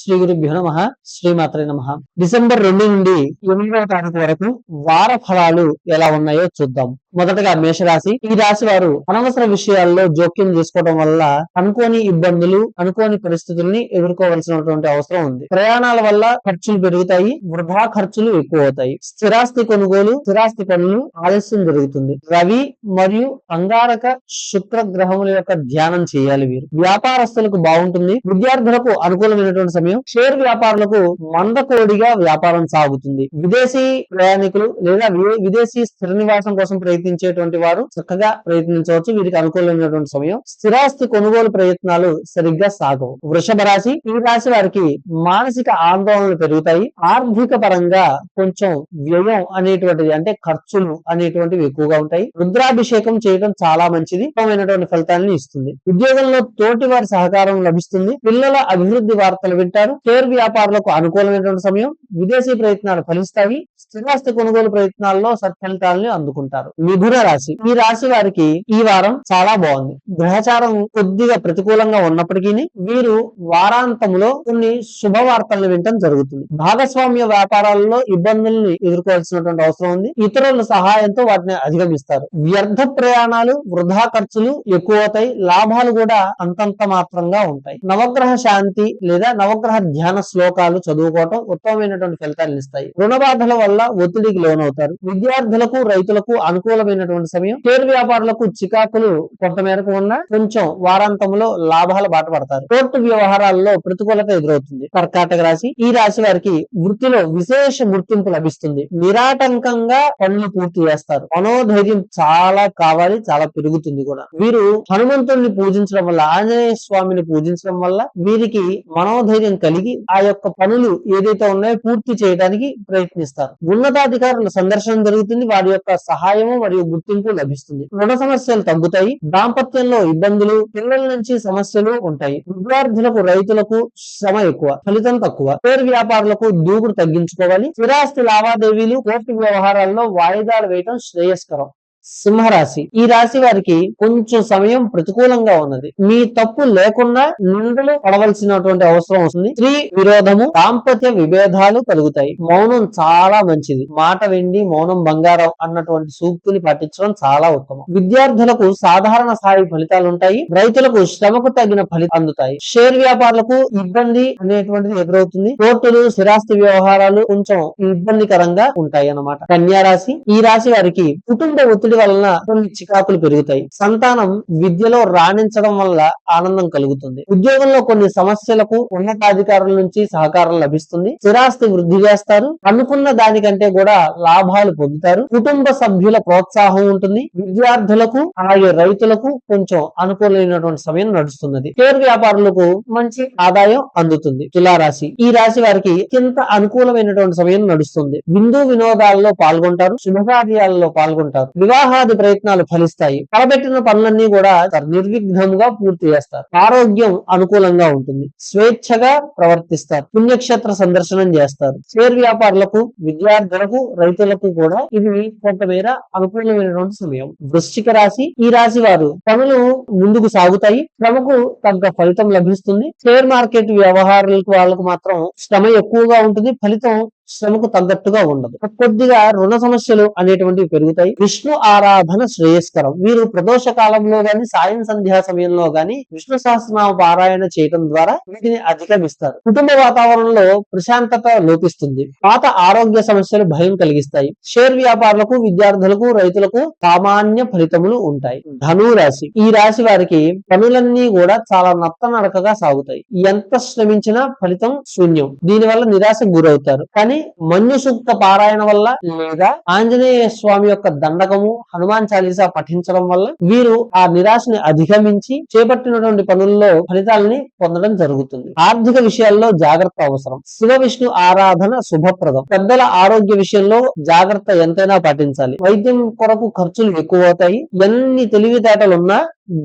శ్రీ గురుభ్యో నమః. శ్రీమాత్రే నమః. డిసెంబర్ 2 నుండి 8వ తారీఖు వరకు వార ఫలాలు ఎలా ఉన్నాయో చూద్దాం. మొదటగా మేషరాశి. ఈ రాశి వారు అనవసర విషయాల్లో జోక్యం చేసుకోవడం వల్ల అనుకోని ఇబ్బందులు, అనుకోని పరిస్థితుల్ని ఎదుర్కోవాల్సినటువంటి అవసరం ఉంది. ప్రయాణాల వల్ల ఖర్చులు పెరుగుతాయి, వృధా ఖర్చులు ఎక్కువ అవుతాయి. స్థిరాస్తి కొనుగోలు, స్థిరాస్తి పనులు ఆలస్యం జరుగుతుంది. రవి మరియు అంగారక శుక్ర గ్రహముల యొక్క ధ్యానం చేయాలి వీరు. వ్యాపారస్తులకు బాగుంటుంది. విద్యార్థులకు అనుకూలమైనటువంటి సమయం. షేర్ వ్యాపారులకు మందకోడిగా వ్యాపారం సాగుతుంది. విదేశీ ప్రయాణికులు లేదా విదేశీ స్థిర నివాసం కోసం ప్రయత్నించేటువంటి వారు చక్కగా ప్రయత్నించవచ్చు. వీరికి అనుకూలమైనటువంటి సమయం. స్థిరాస్తి కొనుగోలు ప్రయత్నాలు సరిగ్గా సాగవు. వృషభ రాశి. ఈ రాశి వారికి మానసిక ఆందోళనలు పెరుగుతాయి. ఆర్థిక పరంగా కొంచెం వ్యయం అనేటువంటిది అంటే ఖర్చులు అనేటువంటివి ఎక్కువగా ఉంటాయి. రుద్రాభిషేకం చేయడం చాలా మంచిది. ఉత్తమమైనటువంటి ఫలితాన్ని ఇస్తుంది. ఉద్యోగంలో తోటి వారి సహకారం లభిస్తుంది. పిల్లల అభివృద్ధి వార్తలు వింటారు. షేర్ వ్యాపారులకు అనుకూలమైనటువంటి సమయం. విదేశీ ప్రయత్నాలు ఫలిస్తాయి. స్థిరాస్తి కొనుగోలు ప్రయత్నాల్లో సత్ఫలితాలను అందుకుంటారు. మిథున రాశి. ఈ రాశి వారికి ఈ వారం చాలా బాగుంది. గ్రహచారం కొద్దిగా ప్రతికూలంగా ఉన్నప్పటికీ వీరు వారాంతంలో కొన్ని శుభవార్తలను వినటం జరుగుతుంది. భాగస్వామ్య వ్యాపారాలలో ఇబ్బందుల్ని ఎదుర్కోవాల్సినటువంటి అవసరం ఉంది. ఇతరుల సహాయంతో వాటిని అధిగమిస్తారు. వ్యర్థ ప్రయాణాలు, వృధా ఖర్చులు ఎక్కువ అవుతాయి. లాభాలు కూడా అంతంత మాత్రంగా ఉంటాయి. నవగ్రహ శాంతి లేదా నవగ్రహ ధ్యాన శ్లోకాలు చదువుకోవటం ఉత్తమమైనటువంటి ఫలితాలను ఇస్తాయి. రుణ బాధల వల్ల ఒత్తిడికి లోనవుతారు. విద్యార్థులకు, రైతులకు అనుకూలమైనటువంటి సమయం. షేర్ వ్యాపారులకు చికాకులు కొంతమేరకు ఉన్నా కొంచెం వారాంతంలో లాభాల బాట పడతారు. కోర్టు వ్యవహారాల్లో ప్రతికూలత ఎదురవుతుంది. కర్కాటక రాశి. ఈ రాశి వారికి వృత్తిలో విశేష గుర్తింపు లభిస్తుంది. నిరాటంకంగా పనులు పూర్తి చేస్తారు. మనోధైర్యం చాలా కావాలి, చాలా పెరుగుతుంది కూడా. వీరు హనుమంతుడిని పూజించడం వల్ల, ఆంజనేయ స్వామిని పూజించడం వల్ల వీరికి మనోధైర్యం కలిగి ఆ యొక్క పనులు ఏదైతే ఉన్నాయో పూర్తి చేయడానికి ప్రయత్నిస్తారు. ఉన్నతాధికారుల సందర్శనం జరుగుతుంది. వారి యొక్క సహాయము మరియు గుర్తింపు లభిస్తుంది. రుణ సమస్యలు తగ్గుతాయి. దాంపత్యంలో ఇబ్బందులు, పిల్లల నుంచి సమస్యలు ఉంటాయి. విద్యార్థులకు, రైతులకు శ్రమ ఎక్కువ, ఫలితం తక్కువ. షేర్ వ్యాపారులకు దూకుడు తగ్గించుకోవాలి. స్థిరాస్తి లావాదేవీలు, కోర్టు వ్యవహారాల్లో వాయిదాలు వేయటం శ్రేయస్కరం. సింహరాశి. ఈ రాశి వారికి కొంచెం సమయం ప్రతికూలంగా ఉన్నది. మీ తప్పు లేకుండా నిందలు పడవలసినటువంటి అవసరం వస్తుంది. స్త్రీ విరోధము, దాంపత్య విభేదాలు కలుగుతాయి. మౌనం చాలా మంచిది. మాట వెండి మౌనం బంగారం అన్నటువంటి సూక్తిని పాటించడం చాలా ఉత్తమం. విద్యార్థులకు సాధారణ స్థాయి ఫలితాలు ఉంటాయి. రైతులకు శ్రమకు తగిన ఫలితాలు అందుతాయి. షేర్ వ్యాపారులకు ఇబ్బంది అనేటువంటిది ఎదురవుతుంది. కోర్టులు, స్థిరాస్తి వ్యవహారాలు కొంచెం ఇబ్బందికరంగా ఉంటాయి అన్నమాట. కన్యా రాశి. ఈ రాశి వారికి కుటుంబ ఒత్తిడి వలన కొన్ని చికాకులు పెరుగుతాయి. సంతానం విద్యలో రాణించడం వల్ల ఆనందం కలుగుతుంది. ఉద్యోగంలో కొన్ని సమస్యలకు ఉన్నతాధికారుల నుంచి సహకారం లభిస్తుంది. స్థిరాస్తి వృద్ధి చేస్తారు. అనుకున్న దానికంటే కూడా లాభాలు పొందుతారు. కుటుంబ సభ్యుల ప్రోత్సాహం ఉంటుంది. విద్యార్థులకు అలాగే రైతులకు కొంచెం అనుకూలమైనటువంటి సమయం నడుస్తున్నది. షేర్ వ్యాపారులకు మంచి ఆదాయం అందుతుంది. తులారాశి. ఈ రాశి వారికి అత్యంత అనుకూలమైనటువంటి సమయం నడుస్తుంది. విందు వినోదాల్లో పాల్గొంటారు. శుభకార్యాలలో పాల్గొంటారు. వివాహాది ప్రయత్నాలు ఫలిస్తాయి. తలపెట్టిన పనులన్నీ కూడా నిర్విఘ్నంగా పూర్తి చేస్తారు. ఆరోగ్యం అనుకూలంగా ఉంటుంది. స్వేచ్ఛగా ప్రవర్తిస్తారు. పుణ్యక్షేత్ర సందర్శనం చేస్తారు. షేర్ వ్యాపారులకు, విద్యార్థులకు, రైతులకు కూడా ఇది కొంతమేర అనుకూలమైనటువంటి సమయం. వృశ్చిక రాశి. ఈ రాశి వారు పనులు ముందుకు సాగుతాయి. శ్రమకు తగ్గ ఫలితం లభిస్తుంది. షేర్ మార్కెట్ వ్యవహారాలకు వాళ్ళకు మాత్రం శ్రమ ఎక్కువగా ఉంటుంది. ఫలితం శ్రమకు తగ్గట్టుగా ఉండదు. కొద్దిగా రుణ సమస్యలు అనేటువంటివి పెరుగుతాయి. విష్ణు ఆరాధన శ్రేయస్కరం. వీరు ప్రదోష కాలంలో గాని, సాయం సంధ్యా సమయంలో గాని విష్ణు సహస్రనామ పారాయణ చేయడం ద్వారా వీటిని అధిగమిస్తారు. కుటుంబ వాతావరణంలో ప్రశాంతత లోపిస్తుంది. పాత ఆరోగ్య సమస్యలు భయం కలిగిస్తాయి. షేర్ వ్యాపారులకు, విద్యార్థులకు, రైతులకు సామాన్య ఫలితములు ఉంటాయి. ధను రాశి. ఈ రాశి వారికి పనులన్నీ కూడా చాలా నత్తనడకగా సాగుతాయి. ఎంత శ్రమించినా ఫలితం శూన్యం. దీనివల్ల నిరాశకు గురవుతారు. కానీ మన్యు సూక్త పారాయణ వల్ల లేదా ఆంజనేయ స్వామి యొక్క దండకము, హనుమాన్ చాలీసా పఠించడం వల్ల వీరు ఆ నిరాశని అధిగమించి చేపట్టినటువంటి పనుల్లో ఫలితాలని పొందడం జరుగుతుంది. ఆర్థిక విషయాల్లో జాగ్రత్త అవసరం. శివ విష్ణు ఆరాధన శుభప్రదం. పెద్దల ఆరోగ్య విషయంలో జాగ్రత్త ఎంతైనా పాటించాలి. వైద్యం కొరకు ఖర్చులు ఎక్కువ అవుతాయి. ఎన్ని తెలివితేటలున్నా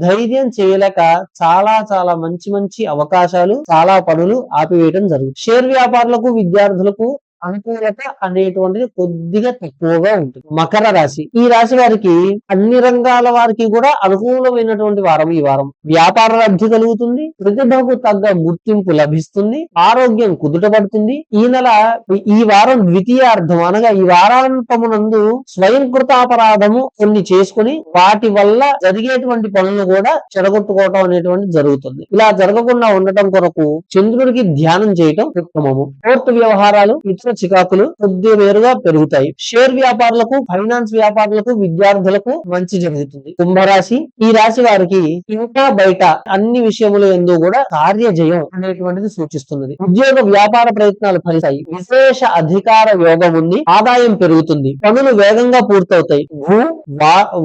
ధైర్యం చేయలేక చాలా చాలా మంచి మంచి అవకాశాలు, చాలా పనులు ఆపివేయడం జరుగుతుంది. షేర్ వ్యాపారులకు, విద్యార్థులకు అనుకూలత అనేటువంటిది కొద్దిగా తక్కువగా ఉంటుంది. మకర రాశి, ఈ రాశి వారికి అన్ని రంగాల వారికి కూడా అనుకూలమైనటువంటి వారం ఈ వారం. వ్యాపార లబ్ధి కలుగుతుంది, ప్రతిభకు తగ్గ గుర్తింపు లభిస్తుంది, ఆరోగ్యం కుదుటపడుతుంది. ఈ వారం ద్వితీయార్థం అనగా ఈ వారాంతమునందు స్వయంకృతాపరాధము కొన్ని చేసుకుని వాటి వల్ల జరిగేటువంటి పనులను కూడా చెడగొట్టుకోవటం అనేటువంటి జరుగుతుంది. ఇలా జరగకుండా ఉండటం కొరకు చంద్రుడికి ధ్యానం చేయటం ఉత్తమము. కోర్టు వ్యవహారాలు, ఇతర చికాకులు కొద్ది వేరుగా పెరుగుతాయి. షేర్ వ్యాపారులకు, ఫైనాన్స్ వ్యాపారులకు, విద్యార్థులకు మంచి జరుగుతుంది. కుంభరాశి, ఈ రాశి వారికి ఇంకా బయట అన్ని విషయముల యందు కూడా కార్యజయం అనేటువంటిది సూచిస్తున్నది. ఉద్యోగ వ్యాపార ప్రయత్నాలు ఫలితాయి. విశేష అధికార యోగం ఉంది. ఆదాయం పెరుగుతుంది. పనులు వేగంగా పూర్తవుతాయి.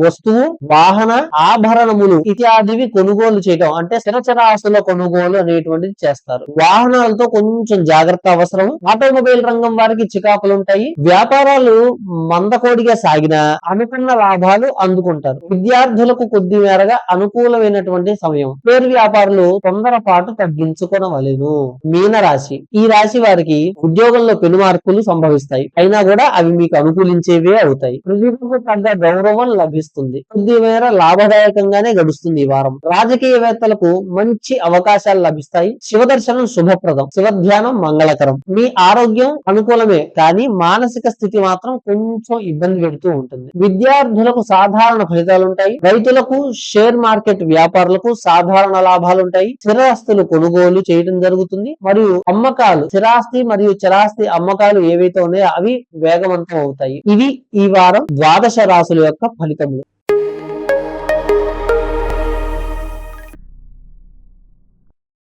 వస్తువు, వాహన, ఆభరణములు ఇత్యాదివి కొనుగోలు చేయడం అంటే స్థిరచరాస్తుల కొనుగోలు అనేటువంటిది చేస్తారు. వాహనాలతో కొంచెం జాగ్రత్త అవసరం. ఆటోమొబైల్ రంగం వారికి చికాకులు ఉంటాయి. వ్యాపారాలు మందకోడిగా సాగినా అనుకున్న లాభాలు అందుకుంటారు. విద్యార్థులకు కొద్ది మేరగా అనుకూలమైనటువంటి సమయం. పేరు వ్యాపారులు తొందరపాటు తగ్గించుకోవలేను. మీన రాశి, ఈ రాశి వారికి ఉద్యోగంలో పెను మార్పులు సంభవిస్తాయి. అయినా కూడా అవి మీకు అనుకూలించేవే అవుతాయి. ప్రతిభకు తగ్గ గౌరవం లభిస్తుంది. కొద్ది మేర లాభదాయకంగానే గడుస్తుంది ఈ వారం. రాజకీయవేత్తలకు మంచి అవకాశాలు లభిస్తాయి. శివదర్శనం శుభప్రదం. శివధ్యానం మంగళకరం. మీ ఆరోగ్యం అనుకూలమే కానీ మానసిక స్థితి మాత్రం కొంచెం ఇబ్బంది పెడుతూ ఉంటుంది. విద్యార్థులకు సాధారణ ఫలితాలుంటాయి. రైతులకు, షేర్ మార్కెట్ వ్యాపారులకు సాధారణ లాభాలుంటాయి. స్థిరాస్తులు కొనుగోలు చేయడం జరుగుతుంది మరియు అమ్మకాలు, స్థిరాస్తి మరియు చరాస్తి అమ్మకాలు ఏవైతే ఉన్నాయో అవి వేగవంతం అవుతాయి. ఇవి ఈ వారం ద్వాదశ రాశుల యొక్క ఫలితములు.